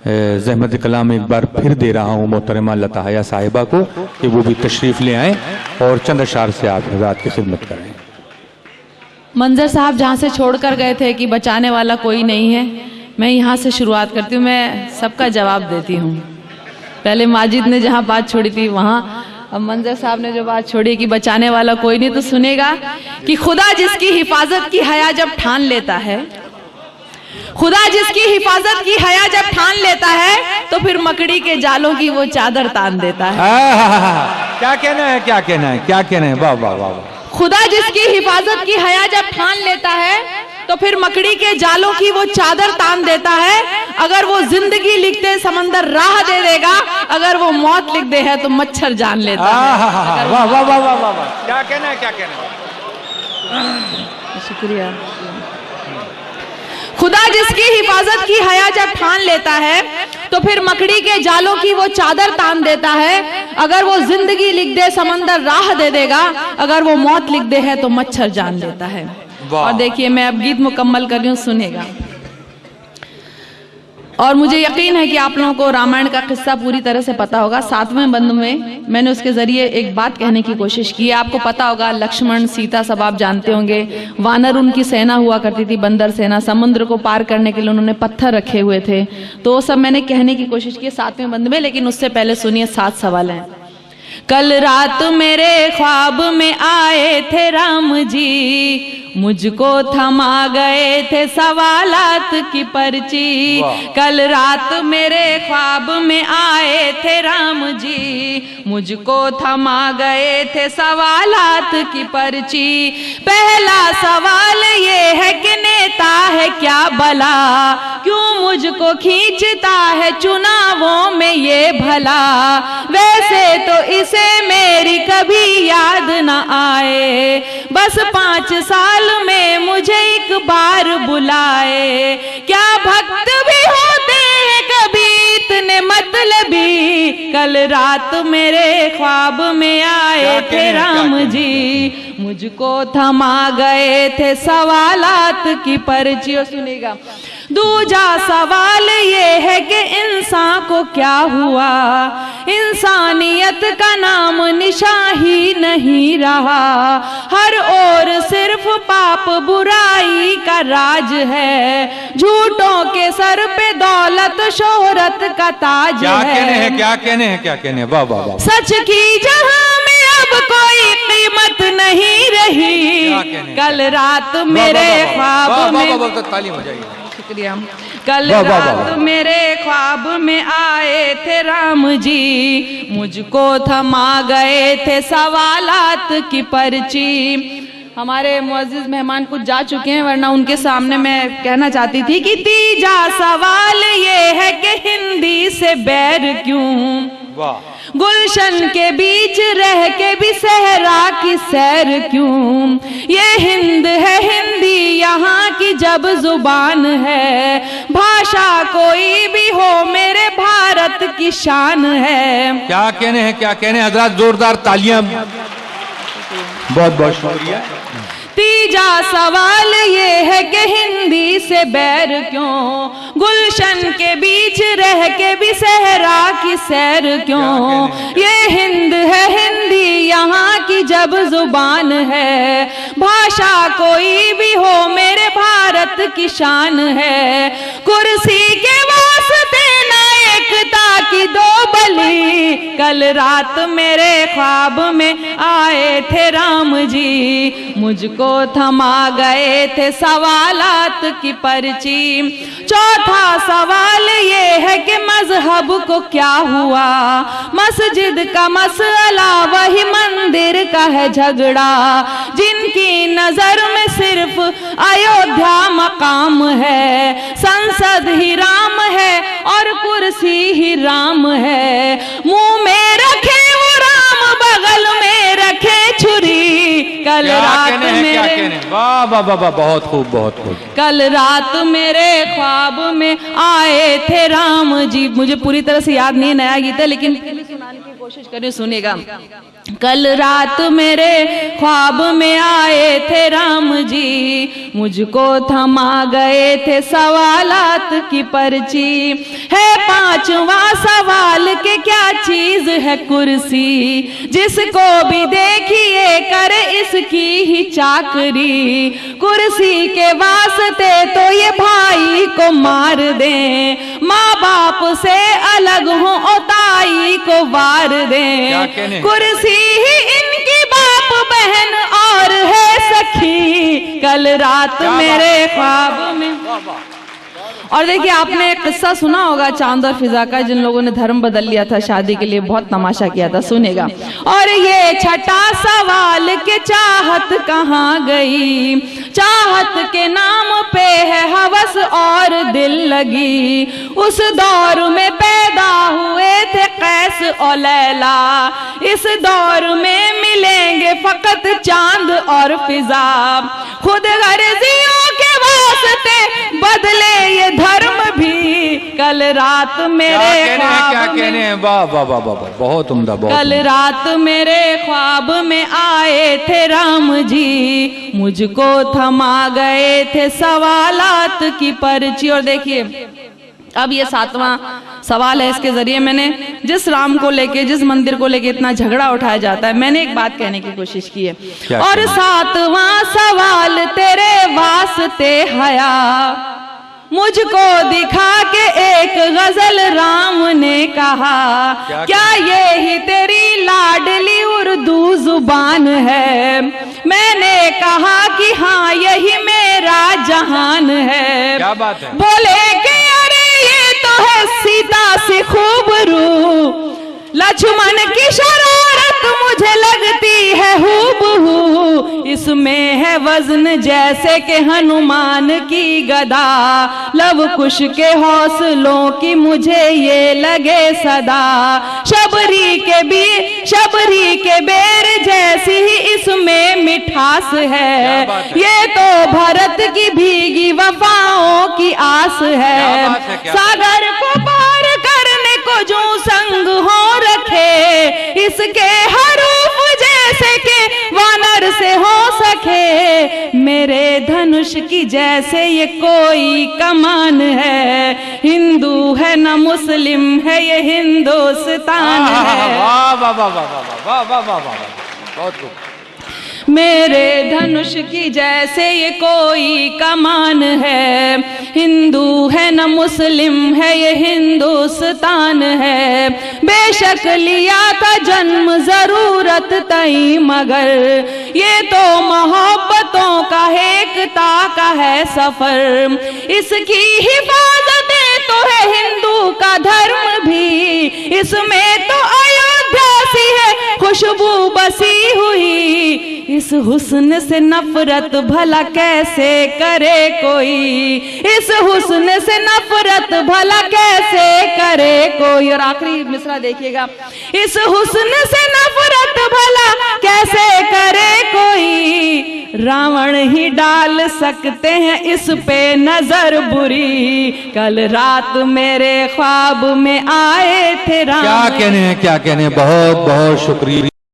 ज़हमत कलाम एक बार फिर दे रहा हूँ मोहतरमा लता हया साहिबा को कि वो भी तशरीफ़ ले आएँ और चंद अशार से आप हज़रात की खिदमत करें। मंजर साहब जहाँ से छोड़कर गए थे कि बचाने वाला कोई नहीं है, मैं यहाँ से शुरुआत करती हूँ, मैं सबका जवाब देती हूँ। पहले माजिद ने जहाँ बात छोड़ी थी वहाँ, अब मंजर साहब ने जो बात छोड़ी कि बचाने वाला कोई नहीं, तो सुनेगा कि खुदा जिसकी हिफाजत की हया जब ठान लेता है, खुदा जिसकी हिफाजत की हया जब ठान लेता है तो फिर मकड़ी के जालों की वो चादर तान देता है। क्या कहना है, क्या कहना है, क्या कहना है, वाह वाह वाह वाह। खुदा जिसकी हिफाजत की हया जब ठान लेता है तो फिर मकड़ी के जालों की वो चादर तान देता है। अगर वो जिंदगी लिखते समंदर राह दे देगा, अगर वो मौत लिख दे है तो मच्छर जान लेता है। वाह वाह वाह वाह वाह, क्या कहना है, क्या कहना है। शुक्रिया। खुदा जिसकी हिफाजत की हया जब ठान लेता है तो फिर मकड़ी के जालों की वो चादर तान देता है। अगर वो जिंदगी लिख दे समंदर राह दे देगा, अगर वो मौत लिख दे है तो मच्छर जान लेता है। और देखिए मैं अब गीत मुकम्मल कर रही हूँ, सुनेगा। और मुझे यकीन है कि आप लोगों को रामायण का किस्सा पूरी तरह से पता होगा। 7वें बंद में मैंने उसके जरिए एक बात कहने की कोशिश की है। आपको पता होगा लक्ष्मण सीता सब आप जानते होंगे, वानर उनकी सेना हुआ करती थी, बंदर सेना। समुद्र को पार करने के लिए उन्होंने पत्थर रखे हुए थे, तो वो सब मैंने कहने की कोशिश की 7वें बंद में। लेकिन उससे पहले सुनिए 7 सवाल हैं। कल रात मेरे ख्वाब में आए थे राम जी, मुझको थमा गए थे सवालात की पर्ची। कल रात मेरे ख्वाब में आए थे राम जी, मुझको थमा गए थे सवालात की पर्ची। पहला सवाल ये है कि नेता है क्या भला, क्यों मुझको खींचता है चुनावों में ये भला। वैसे तो इसे मेरी कभी याद न आए, बस 5 साल में मुझे एक बार बुलाए। क्या भक्त भी होते हैं कभी इतने मतलबी, कल रात मेरे ख्वाब में आए थे राम जी, मुझको थमा गए थे सवालात की पर्ची। सुनेगा। दूजा सवाल ये है कि इंसान को क्या हुआ, इंसानियत का नाम निशान ही नहीं रहा। हर ओर सिर्फ पाप बुराई का राज है, झूठों के सर पे दौलत शोहरत का ताज क्या है। कहने हैं, क्या कहने हैं, क्या कहने हैं, वाह वाह वाह। सच की जहां में अब कोई कीमत नहीं रही, कल रात मेरे ख्वाब में, ताली बजाइए। शुक्रिया। कल रात मेरे ख्वाब में आए थे राम जी, मुझको थमा गए थे सवालात की पर्ची। हमारे मुअज़्ज़िज़ मेहमान कुछ जा चुके हैं, वरना उनके सामने मैं कहना चाहती थी कि तीजा सवाल ये है कि हिंदी से बैर क्यों, गुलशन के बीच रह के भी सहरा की सैर क्यों। ये हिंद है हिंदी यहाँ की जब जुबान है, भाषा कोई भी हो मेरे भारत की शान है। क्या कहने हैं, क्या कहने हैं हज़रात, जोरदार तालियां। बहुत बहुत शुक्रिया। तीजा सवाल ये है कि हिंदी से बैर क्यों, गुलशन के बीच रह के भी सहरा की सैर क्यों। ये हिंद है हिंदी यहाँ की जब जुबान है, भाषा कोई भी हो मेरे भारत की शान है। कुर्सी के वास्ते ना एकता की 2 बली, कल रात मेरे ख्वाब में आए थे राम जी, मुझको थमा गए थे सवालात की पर्ची। चौथा सवाल ये है कि मजहब को क्या हुआ, मस्जिद का मसला वही मंदिर का है झगड़ा। जिनकी नजर में सिर्फ अयोध्या मकाम है, संसद ही राम है और कुर्सी ही राम है। मुंह में रखे वो राम, बगल में रखे छुरी, कल रात मेरे, वाह वाह वाह वाह, बहुत खूब, बहुत खूब। कल रात मेरे ख्वाब में आए थे राम जी। मुझे पूरी तरह से याद नहीं, नया गीत है लेकिन समझाने की कोशिश करें, सुनेगा। कल रात मेरे ख्वाब में आए थे राम जी, मुझको थमा गए थे सवालात की पर्ची। है पांचवा सवाल के क्या चीज है कुर्सी, जिसको भी देखिए करे इसकी ही चाकरी। कुर्सी के वास्ते तो ये भाई को मार दें, माँ बाप से अलग हो ताई को वार दें। कुर्सी ही इनकी बाप बहन और है सखी, कल रात मेरे ख्वाब में। और देखिए, आपने एक किस्सा सुना होगा चांद और फिजा का, जिन लोगों ने धर्म बदल लिया था शादी के लिए, बहुत तमाशा किया था, सुनेगा। और ये छठा सवाल के चाहत कहाँ गई, चाहत के नाम पे है हवस और दिल लगी। उस दौर में पैदा हुए थे कैस और लैला, इस दौर में मिलेंगे फकत चांद और फिजा। खुद गर्जियों के वास्ते बदले ये धर्म भी, कल रात मेरे ख्वाब में। वाह वाह वाह वाह, बहुत उम्दा। कल रात मेरे ख्वाब में आए थे राम जी, मुझको थमा गए थे सवालात की पर्ची। और देखिए, अब ये 7वां सवाल है, इसके जरिए मैंने जिस राम को लेके, जिस मंदिर को लेके इतना झगड़ा उठाया जाता है, मैंने एक बात कहने की कोशिश की है। और 7वां सवाल तेरे वास्ते हया, मुझको दिखा के एक गजल राम ने कहा। क्या ये ही तेरी लाडली उर्दू जुबान है? मैंने कहा कि हाँ, यही मेरा जहान है। क्या बात है? बोले कि अरे ये तो है सीता से खूबरू, लक्ष्मण की शरारत मुझे लगती है हूबहू। इसमें है वजन जैसे के हनुमान की गदा, लव कुश के हौसलों की मुझे ये लगे सदा। शबरी के बेर जैसी ही इसमें मिठास है, ये तो भरत की भीगी वफाओं की आस है। सागर को पार करने को जो संग हो रखे, इसके हरूफ जैसे के वानर से हो सके। मेरे धनुष की जैसे ये कोई कमान है, हिंदू है न मुस्लिम है ये हिंदुस्तान है। वाह वाह वाह वाह वाह वाह वाह वाह, बहुत खूब। मेरे धनुष की जैसे ये कोई कमान है, हिंदू है न मुस्लिम है ये हिंदुस्तान है। बेशक लिया था जन्म जरूरत तई, मगर ये तो मोहब्बतों का एकता का है सफर। इसकी हिफाजत तो है हिंदू का धर्म भी, इसमें तो अयोध्या सी है खुशबू बसी हुई। इस हुस्न से नफरत भला कैसे करे कोई, इस हुस्न से नफरत भला कैसे करे कोई। और आखिरी मिसरा देखिएगा, इस हुस्न से नफरत भला कैसे करे कोई। रावण ही डाल सकते हैं इस पे नजर बुरी, कल रात मेरे ख्वाब में आए थे राम। क्या कहने हैं, क्या कहने हैं, बहुत बहुत शुक्रिया।